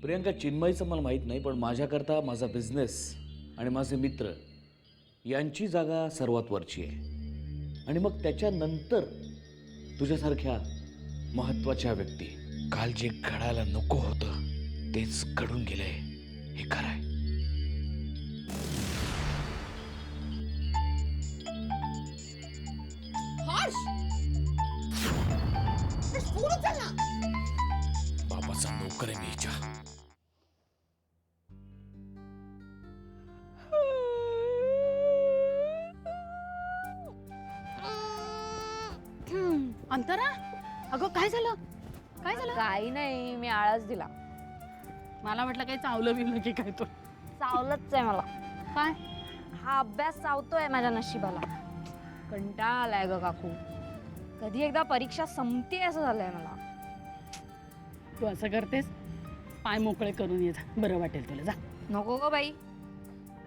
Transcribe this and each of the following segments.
प्रियंका, चिन्मयचं मला माहीत नाही, पण माझ्याकरता माझा बिझनेस आणि माझे मित्र यांची जागा सर्वात वरची आहे. आणि मग त्याच्यानंतर तुझ्यासारख्या महत्त्वाच्या व्यक्ती. काल जे घडायला नको होतं तेच घडून गेलंय, हे खरं आहे. बाबाचा नोकर आहे मी हिच्या. अंतरा, अगं काय झालं? काय झालं? काही नाही, मी आळस दिला. मला वाटलं काही चावलं बिवलं की काय तो. चावलंच आहे मला. काय? हा अभ्यास चावतोय माझ्या नशिबाला. कंटाळा आलाय ग काकू. कधी एकदा परीक्षा संपते असं झालंय मला. तू असं करतेस, पाय मोकळे करून ये जा, बरं वाटेल तुला. जा. नको ग बाई.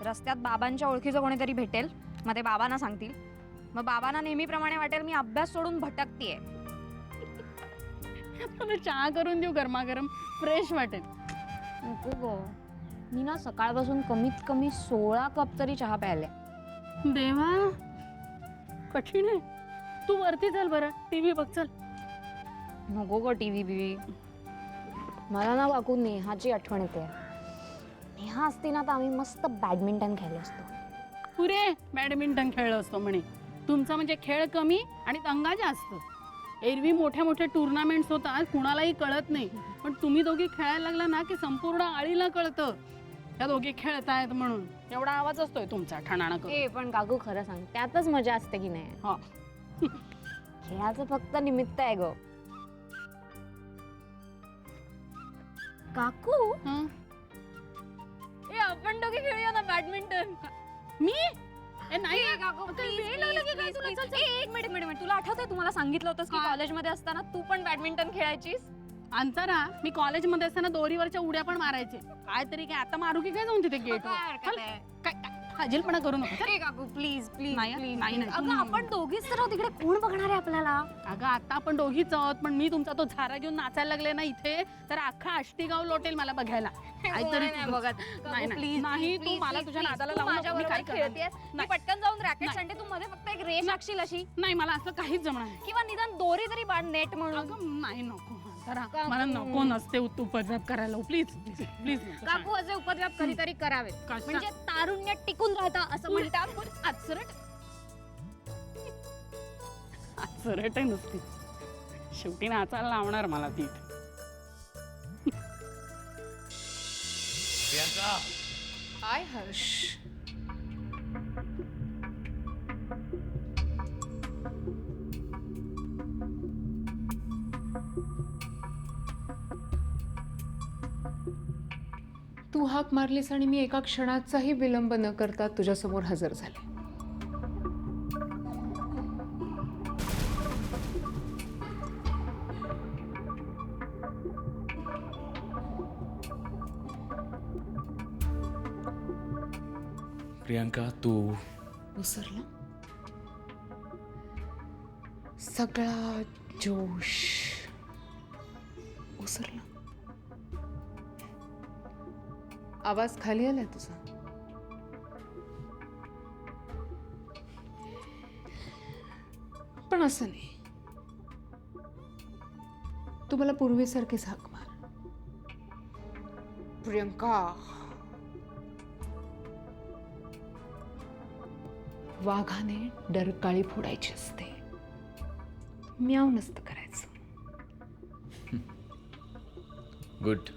रस्त्यात बाबांच्या ओळखीचं कोणीतरी भेटेल, मग ते बाबांना सांगतील. मग बाबांना नेहमीप्रमाणे वाटेल मी अभ्यास सोडून भटकतीये. तुला चहा करून देऊ गरमागरम, फ्रेश वाटेल. नको ग. मी ना सकाळपासून कमीत कमी 16 कप तरी चहा प्यायले. देवा, कठीण आहे. तू वरती चल बरं, टीव्ही बघ. चल. नको ग टीव्ही बिव्ही. मला ना काकू नेहाची आठवण येते. नेहा असती ना तर आम्ही मस्त बॅडमिंटन खेळलो असतो. पुरे बॅडमिंटन खेळलो असतो म्हणे. तुमचा म्हणजे खेळ कमी आणि दंगा जास्त. एरवी मोठ्या मोठ्या टुर्नामेंट्स होतात, कुणालाही कळत नाही. पण तुम्ही दोघी खेळायला लागला ना की संपूर्ण आळीला कळतं त्या दोघी खेळतायत म्हणून. एवढा आवाज असतोय तुमचा ठणाणा करून. ए पण काकू खरं सांग, त्यातच मजा असते की नाही? हा. खेळाचं फक्त निमित्त आहे ग काकू. ए आपण दोघी खेळूया ना बॅडमिंटन. मी नाही काकू एक मिनिट. तुला आठवतंय तुम्हाला सांगितलं होतंस की कॉलेजमध्ये असताना तू पण बॅडमिंटन खेळायचीस? अंतरा, मी कॉलेजमध्ये असताना दोरीवरच्या उड्या पण मारायचे. काय तरी काय आता मारू की काय जाऊन तिथे गेट काय फाजीलपणा करू नका. काकू प्लीज प्लीज नाही, प्लीज. नाही, नाही. अगं आपण दोघीच तर आहोत, तिकडे कोण बघणार आहे आपल्याला? अगं आता आपण दोघीच आहोत, पण मी तुमचा तो झारा घेऊन नाचायला लागले ना इथे, तर अख्खा आष्टीगाव लोटेल मला बघायला. काहीतरी नाही बघत. नाही, नाही, तू मला तुझ्या नादाला लावू नको. मी काय खेळतेस? मी पटकन जाऊन रॅकेट आणते, तू मध्ये फक्त एक रेष आखशील अशी. नाही, मला असं काहीच जमणार नाही. किंवा निदान दोरी तरी बांध नेट म्हणून. अगं नाही, नको. मला नको नसते उपद्रव करायला. Please please please. काकू असे उपद्रव कधीतरी करावेत, म्हणजे तारुण्यात टिकून राहता असं म्हणतात. आचरट आचरट आहे नुसती. शेवटी नाचायला लावणार मला ती. प्रियंका, हाय हर्ष. तू हाक मारलीस आणि मी एका क्षणाचाही विलंब न करता तुझ्यासमोर हजर झाले. प्रियंका, तू उसरला सगळा जोश उसरला. आवाज खाली आलाय तुझा. पण असं नाही, तू मला पूर्वीसारखीच हाक मार. प्रियंका, वाघाने डरकाळी फोडायची असते, म्याव नसतं करायचं. गुड.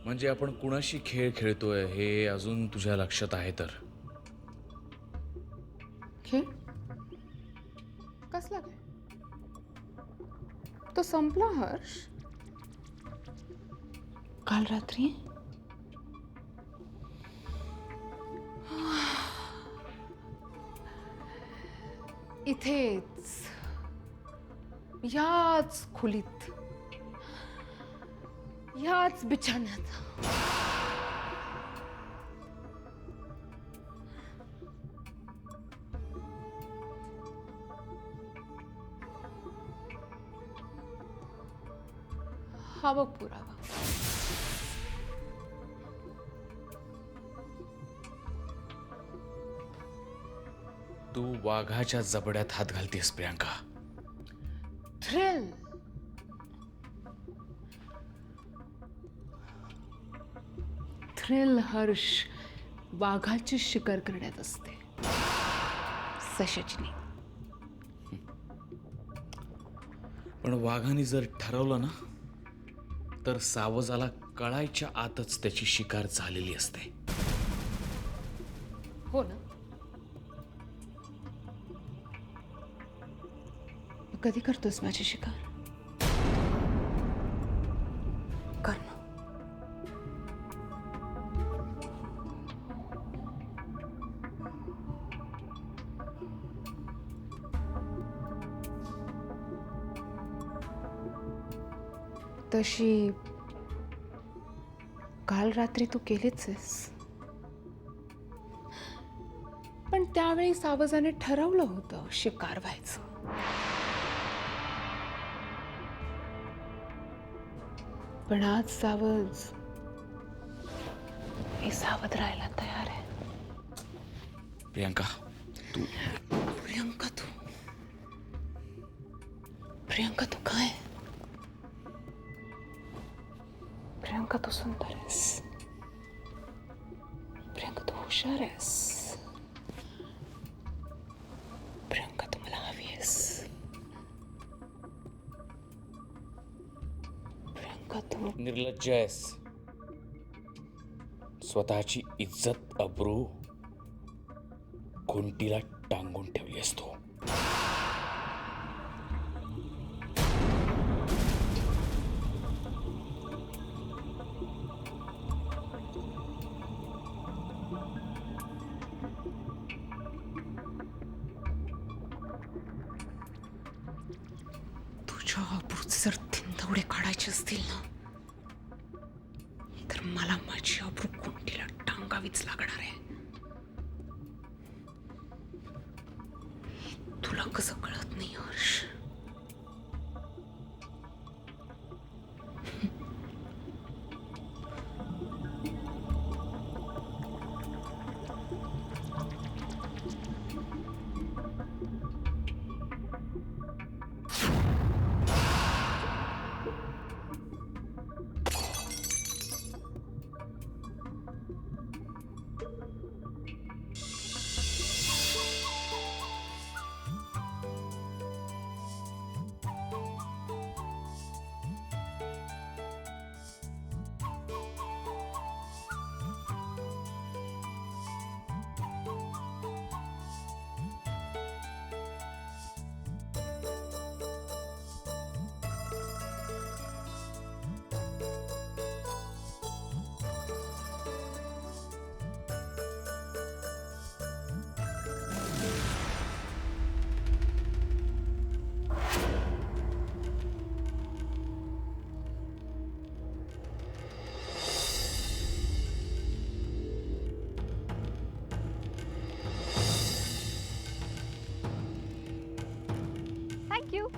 म्हणजे आपण कुणाशी खेळ खेळतोय हे अजून तुझ्या लक्षात आहे तर. खेळ कसला खेळ? तो संपला हर्ष. काल रात्री इथेच याच खोलीत याच बिछाण्यात हा बघ पुरावा. तू वाघाच्या जबड्यात हात घालतेस प्रियांका. थ्रिल. थ्रिल हर्ष वाघाची शिकार करण्यात असते, सशाची नाही. पण वाघाने जर ठरवलं ना तर सावजाला कळायच्या आतच त्याची शिकार झालेली असते. हो ना. कधी करतोस माझी शिकार? कर ना. तशी काल रात्री तू केलीच आहेस, पण त्यावेळी सावजाने ठरवलं होतं शिकार व्हायचं. पण आज सावज मी सावध राहायला तयार आहे. प्रियांका तू प्रियंका तू प्रियंका तू काय? प्रियंका तू सुंदर आहेस. प्रियंका तू हुशार आहेस. प्रियंका तू मला हवी आहेस. प्रियंका तू निर्लज्ज आहेस. स्वतःची इज्जत अब्रू खुंटीला टांगून ठेवली असतो. तुझ्या अब्रूचे जर थिंदवडे काढायचे असतील ना तर मला माझी अब्रू कुंटीला टांगावीच लागणार आहे. तुला कसं कळत नाही हर्ष? थँक्यू.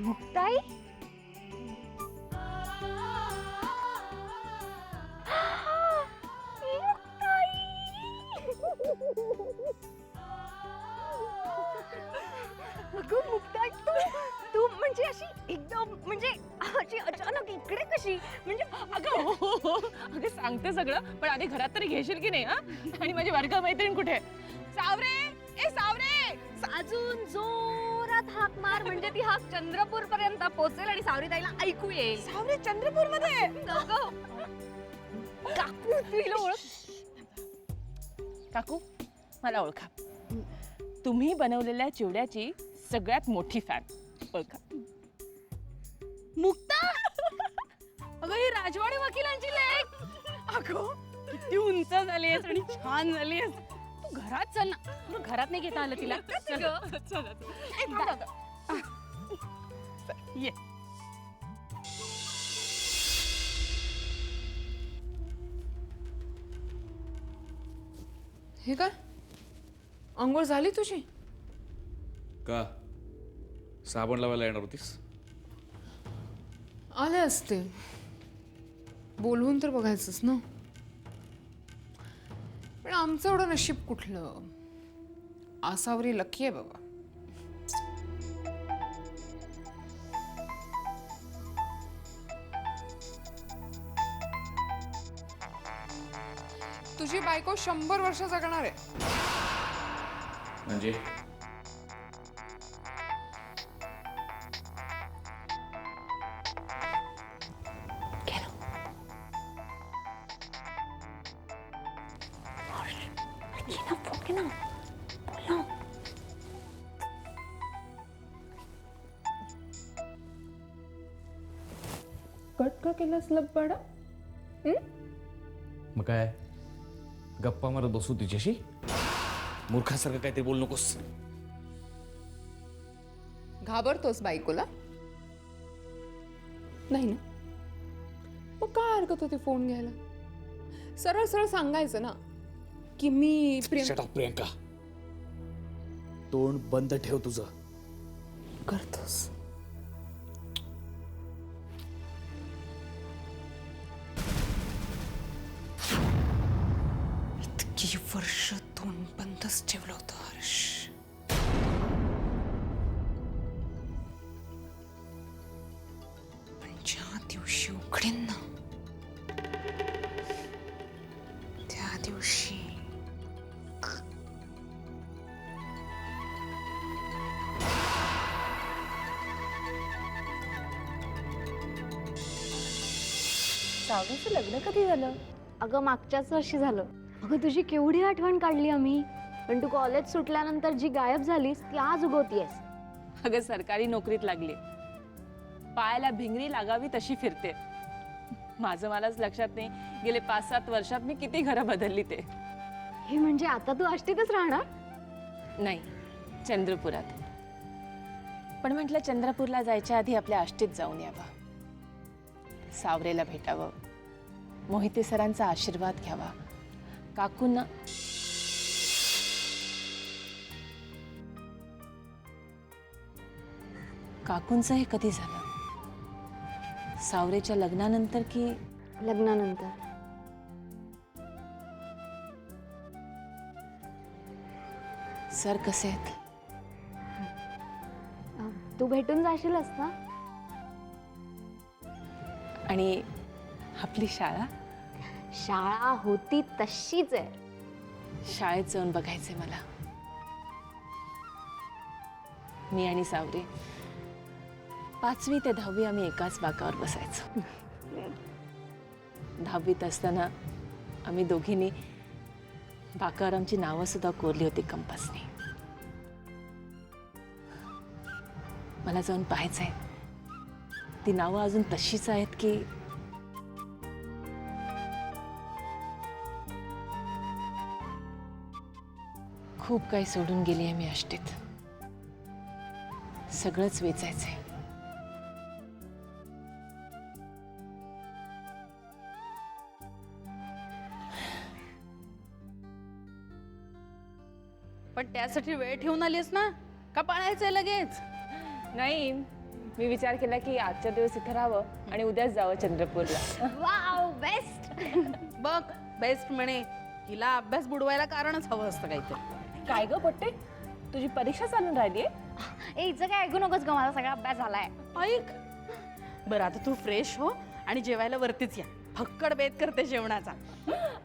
मुक्ताई. अगं मुक्ताई तू तू म्हणजे अशी एकदम म्हणजे अशी अचानक इकडे कशी म्हणजे अगं हो अगं सांगते सगळं पण आधी घरात तरी घेशील की नाही हा? आणि माझी वर्ग मैत्रीण कुठे? सावरे ए सावरे. अजून जोरात हाक मार म्हणजे ती हाक चंद्रपूर पर्यंत पोहोचेल आणि सावरीताईला ऐकू येईल. सावरे चंद्रपूर मध्ये. काकू तुला ओळख. काकू मला ओळखा. तुम्ही बनवलेल्या चिवड्याची सगळ्यात मोठी फॅन. ओळखा. मुक्ता अगं ही राजवाडी वकिलांची लेक. अगं किती उंच झालीस आणि छान झालीस. तू घरात चल ना. तुला घरात नाही घेता आलं तिला. चल. ए, थांब अगं. ये. हे काय अंघोळ झाली तुझी? का साबण लावायला येणार होतीस? आले असते, बोलवून तर बघायचंच ना. पण आमचं एवढं नशीब कुठलं. आसावरी लकी आहे बाबा. तुझी बायको 100 वर्ष जगणार आहे. म्हणजे कट का केलास लब्बाडा? मग काय गप्पा मारत बसू तिच्याशी? मूर्खासारखं काहीतरी बोलू नकोस. घाबरतोस बायकोला? नाही ना? मग काय हरकत होती फोन घ्यायला? सरळ सरळ सांगायचं ना की मी Shut up, प्रियंका. तोंड बंद ठेव तुझं. करतोस. इतकी वर्ष तोंड बंदच ठेवलं होतं हर्ष. पण ज्या दिवशी उघडेन ना त्या दिवशी सावरीचं लग्न कधी झालं? अगं मागच्याच वर्षी झालं. अगं तुझी केवढी आठवण काढली आम्ही. पण तू कॉलेज सुटल्यानंतर जी गायब झालीस ती आज उगवतीयस. अगं सरकारी नोकरीत लागले, पायाला भिंगरी लागावी तशी फिरते. माझं मलाच लक्षात नाही गेले 5-7 वर्षात मी किती घरं बदलली ते. हे म्हणजे आता तू आष्टीतच राहणार? नाही, चंद्रपुरात. पण म्हटलं चंद्रपूरला जायच्या आधी आपल्या आष्टीत जाऊन यावं, सावरेला भेटावं, मोहिते सरांचा आशीर्वाद घ्यावा, काकूंना. काकूंचं हे कधी झालं? सावरेच्या लग्नानंतर की? लग्नानंतर. सर कसे आहेत? तू भेटून जाशीलच ना? आणि आपली शाळा? शाळा होती तशीच आहे. शाळेत जाऊन बघायचंय मला. मी आणि सावरी 5वी ते 10वी आम्ही एकाच बाकावर बसायचो. 10वीत असताना आम्ही दोघींनी बाकावर आमची नावं सुद्धा कोरली होती कंपासने. मला जाऊन पाहायचंय ती नावं अजून तशीच आहेत की खूप काही सोडून गेली आहे मी आष्टीत. सगळंच वेचायचंय. पण त्यासाठी वेळ ठेवून आलीस ना का पळायचंय लगेच? नाही, मी विचार केला की आजच्या दिवस इथे राहावं आणि उद्याच जावं चंद्रपूरला. Wow best. बघ बेस्ट म्हणे. हिला अभ्यास बुडवायला कारणच हवं असतं काहीतरी. काय ग पट्टे, तुझी परीक्षा चालून राहिली? हिचं काय ऐकू नकोस ग, माझा सगळा अभ्यास झालाय. ऐक बरं, आता तू फ्रेश हो आणि जेवायला वरतीच या. फक्कड बेत करते जेवणाचा.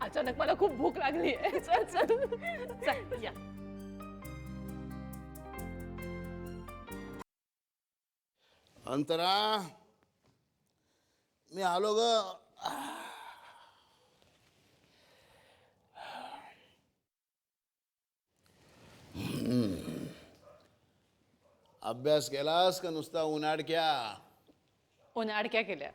अचानक मला खूप भूक लागली आहे. चल चल चल, या. अंतरा, मी आलो ग. अभ्यास केलास का नुसता उन्हाडक्या? उन्हाडक्या केल्या.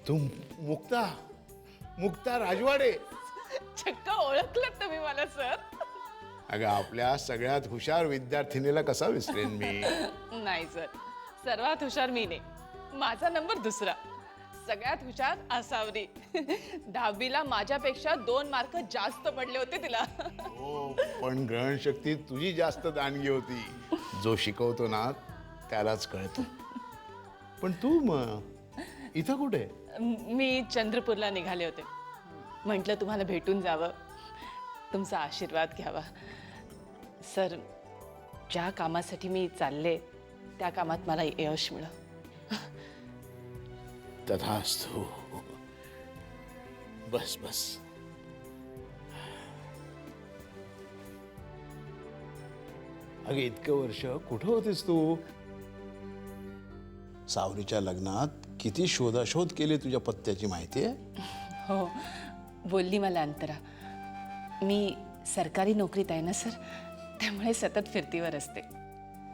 तू मुक्ता मुक्ता राजवाडे. चक्क ओळखलं तुम्ही मला सर. अगं आपल्या सगळ्यात हुशार विद्यार्थिनीला कसा विसरेन मी. नाही सर, सर्वात हुशार मी नाही, माझा नंबर दुसरा. सगळ्यात हुशार आसावरी. 10वीला माझ्यापेक्षा 2 मार्क जास्त पडले होते तिला. हो पण ग्रहणशक्ती तुझी जास्त दानगी होती. जो शिकवतो ना त्यालाच कळतं. पण तू मग इथं कुठे. मी चंद्रपूरला निघाले होते. म्हटलं तुम्हाला भेटून जावं, तुमचा आशीर्वाद घ्यावा. सर, ज्या कामासाठी मी चालले त्या कामात मला यश मिळालं. तथास्तु. बस बस. अगे इतकं वर्ष कुठं होतीस तू. सावरीच्या लग्नात किती शोधाशोध केली तुझ्या पत्त्याची माहिती आहे. हो, बोलली मला अंतरा. मी सरकारी नोकरीत आहे ना सर, त्यामुळे सतत फिरतीवर असते.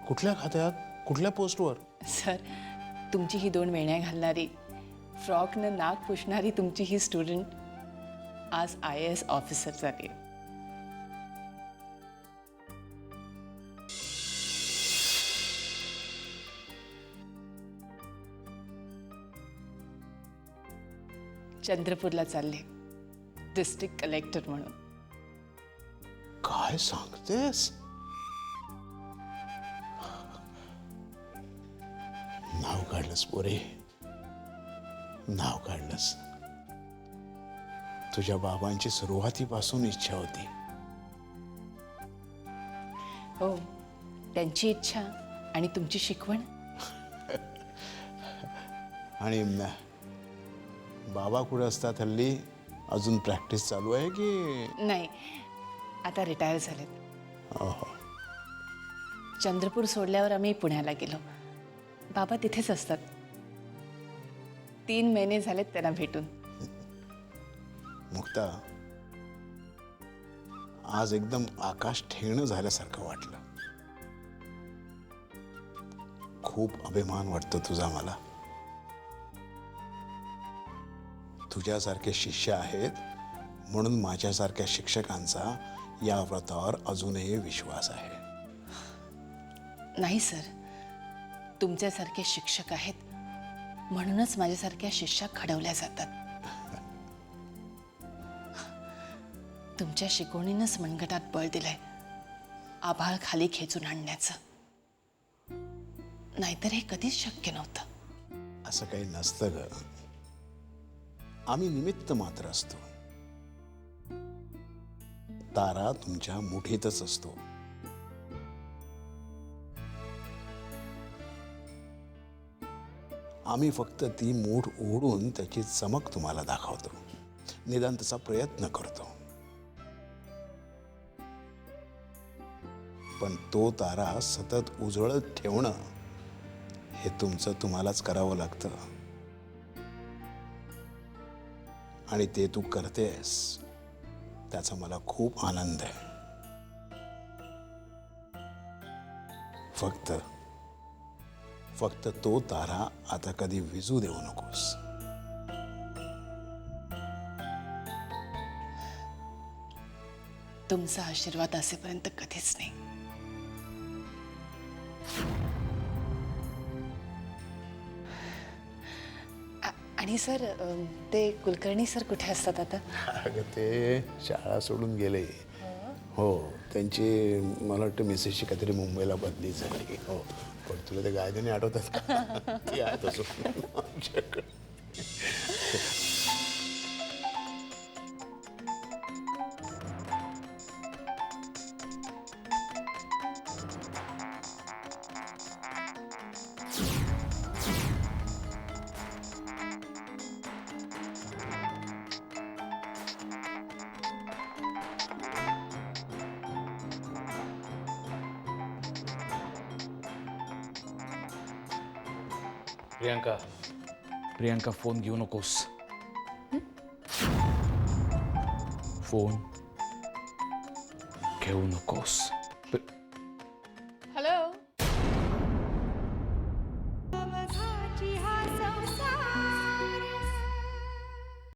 कुठल्या खात्यात कुठल्या पोस्टवर. सर, तुमची ही 2 वेण्या घालणारी, फ्रॉकनं नाक पुसणारी तुमची ही स्टुडंट आज IAS ऑफिसर झाली. चंद्रपूरला चालले डिस्ट्रिक्ट कलेक्टर म्हणून. काय सांगतेस. नाव काढलंस पोरे, नाव काढलंस. तुझ्या बाबांची सुरुवातीपासून इच्छा होती. हो, त्यांची इच्छा आणि तुमची शिकवण. आणि बाबा कुठे असतात हल्ली. अजून प्रॅक्टिस चालू आहे की. नाही, आता रिटायर झालेत. ओहो. चंद्रपूर सोडल्यावर आम्ही पुण्याला गेलो. बाबा तिथेच असतात. 3 महिने झालेत त्यांना भेटून. मुक्ता, आज एकदम आकाश ठेंगणं झाल्यासारखं वाटलं. खूप अभिमान वाटतो तुझा मला. तुझ्यासारखे शिष्य आहेत म्हणून माझ्यासारख्या शिक्षकांचा या व्रतावर अजूनही विश्वास आहे. नाही सर, तुमच्यासारखे शिक्षक आहेत म्हणूनच माझ्यासारख्या शिष्या घडवल्या जातात. तुमच्या शिकवणीनंच मनगटात बळ दिलंय आभाळ खाली खेचून आणण्याचं. नाहीतर हे कधीच शक्य नव्हतं. असं काही नसतं ग. आम्ही निमित्त मात्र असतो. तारा तुमच्या मुठीतच असतो. आम्ही फक्त ती मूठ उघडून त्याची चमक तुम्हाला दाखवतो. निदान तसा प्रयत्न करतो. पण तो तारा सतत उजळत ठेवणं हे तुमचं तुम्हालाच करावं लागतं. आणि ते तू करतेस त्याचा मला खूप आनंद आहे. फक्त तो तारा आता कधी विझू देऊ नकोस. तुमचा आशीर्वाद असेपर्यंत कधीच नाही. आणि सर, ते कुलकर्णी सर कुठे असतात आता. अगं ते शाळा सोडून गेले. हो, त्यांची मला वाटतं मिसेसची काहीतरी मुंबईला बदली झाली. हो, पण तुला ते गायदाने आठवतात का. ती आहेत अजून आमच्याकडे. प्रियांका, फोन घेऊ नकोस. फोन घेऊ नकोस. हॅलो